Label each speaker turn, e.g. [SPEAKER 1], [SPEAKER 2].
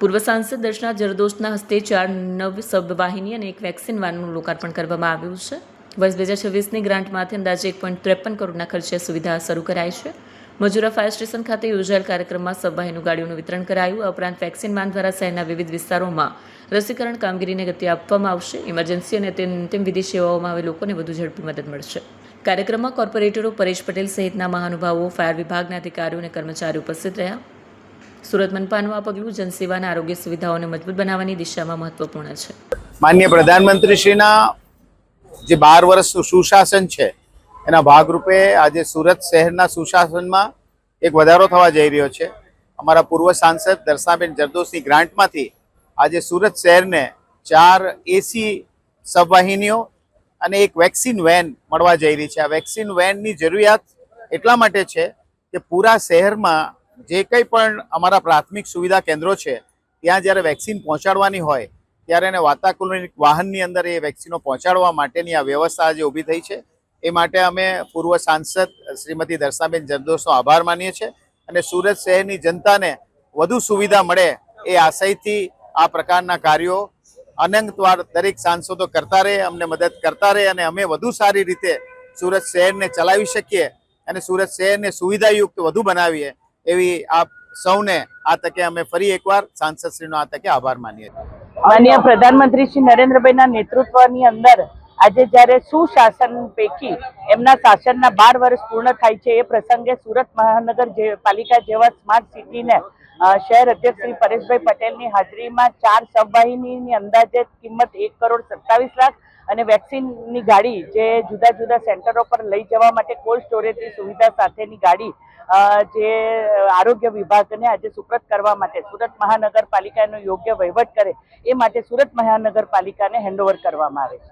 [SPEAKER 1] પૂર્વ સાંસદ દર્શના જરદોશના હસ્તે 4 નવ સબવાહિની અને 1 વેક્સિન વાનનું લોકાર્પણ કરવામાં આવ્યું છે। વર્ષ 2026ની ગ્રાન્ટમાંથી અંદાજે 1.53 કરોડના ખર્ચે સુવિધા શરૂ કરાઈ છે। મજૂરા ફાયર સ્ટેશન ખાતે યોજાયેલ કાર્યક્રમમાં સબવાહિની ગાડીઓનું વિતરણ કરાયું। આ ઉપરાંત વેક્સિન વાન દ્વારા શહેરના વિવિધ વિસ્તારોમાં રસીકરણ કામગીરીને ગતિ આપવામાં આવશે। ઇમરજન્સી અને અંતિમ વિધિ સેવાઓમાં હવે લોકોને વધુ ઝડપી મદદ મળશે। કાર્યક્રમમાં કોર્પોરેટરો પરેશ પટેલ સહિતના મહાનુભાવો, ફાયર વિભાગના અધિકારીઓ અને કર્મચારીઓ ઉપસ્થિત રહ્યા। સુરત મનપાનું આ પગલું જનસેવા અને આરોગ્ય સુવિધાઓને મજબૂત બનાવવાની દિશામાં મહત્વપૂર્ણ છે।
[SPEAKER 2] માનનીય પ્રધાનમંત્રીશ્રીના જે 12 વર્ષનું સુશાસન છે એના ભાગરૂપે આજે સુરત શહેરના સુશાસનમાં એક વધારો થવા જઈ રહ્યો છે। અમારા પૂર્વ સાંસદ દર્શનાબેન જરદોશની ગ્રાન્ટમાંથી આજે સુરત શહેરને 4 એસી સબવાહિનીઓ અને 1 વેક્સિન વેન મળવા જઈ રહી છે। આ વેક્સિન વેનની જરૂરિયાત એટલા માટે છે કે પૂરા શહેરમાં જે કંઈ પણ અમારા પ્રાથમિક સુવિધા કેન્દ્રો છે ત્યાં જ્યારે વેક્સિન પહોંચાડવાની હોય ત્યારે એને વાતાનુકૂલિત વાહનની અંદર એ વેક્સિનો પહોંચાડવા માટેની આ વ્યવસ્થા આજે ઊભી થઈ છે। એ માટે અમે પૂર્વ સાંસદ શ્રીમતી દર્શનાબેન જરદોશનો આભાર માનીએ છીએ અને સુરત શહેરની જનતાને વધુ સુવિધા મળે એ આશયથી આ પ્રકારના કાર્યો અનંતવાર દરેક સાંસદો કરતા રહે, અમને મદદ કરતા રહે અને અમે વધુ સારી રીતે સુરત શહેરને ચલાવી શકીએ અને સુરત શહેરને સુવિધાયુક્ત વધુ બનાવીએ એવી આપ સૌને આ તકે અમે ફરી એકવાર સાંસદશ્રીનો આ તકે આભાર માનીએ છીએ।
[SPEAKER 3] માનનીય પ્રધાનમંત્રી શ્રી નરેન્દ્રભાઈના નેતૃત્વની અંદર આજે જ્યારે સુશાસન પૈકી એમના શાસનના 12 વર્ષ પૂર્ણ થાય છે એ પ્રસંગે સુરત મહાનગરપાલિકા જેવા સ્માર્ટ સિટીને શહેર અધ્યક્ષ શ્રી પરેશભાઈ પટેલની હાજરીમાં 4 સબવાહિનીની અંદાજે કિંમત 1,27,00,000 અને વેક્સિનની ગાડી જે જુદા જુદા સેન્ટરો પર લઈ જવા માટે કોલ્ડ સ્ટોરેજની સુવિધા સાથેની ગાડી જે આરોગ્ય વિભાગને આજે સુપ્રત કરવા માટે સુરત મહાનગરપાલિકાનો યોગ્ય વહીવટ કરે એ માટે સુરત મહાનગરપાલિકાને હેન્ડઓવર કરવામાં આવે છે।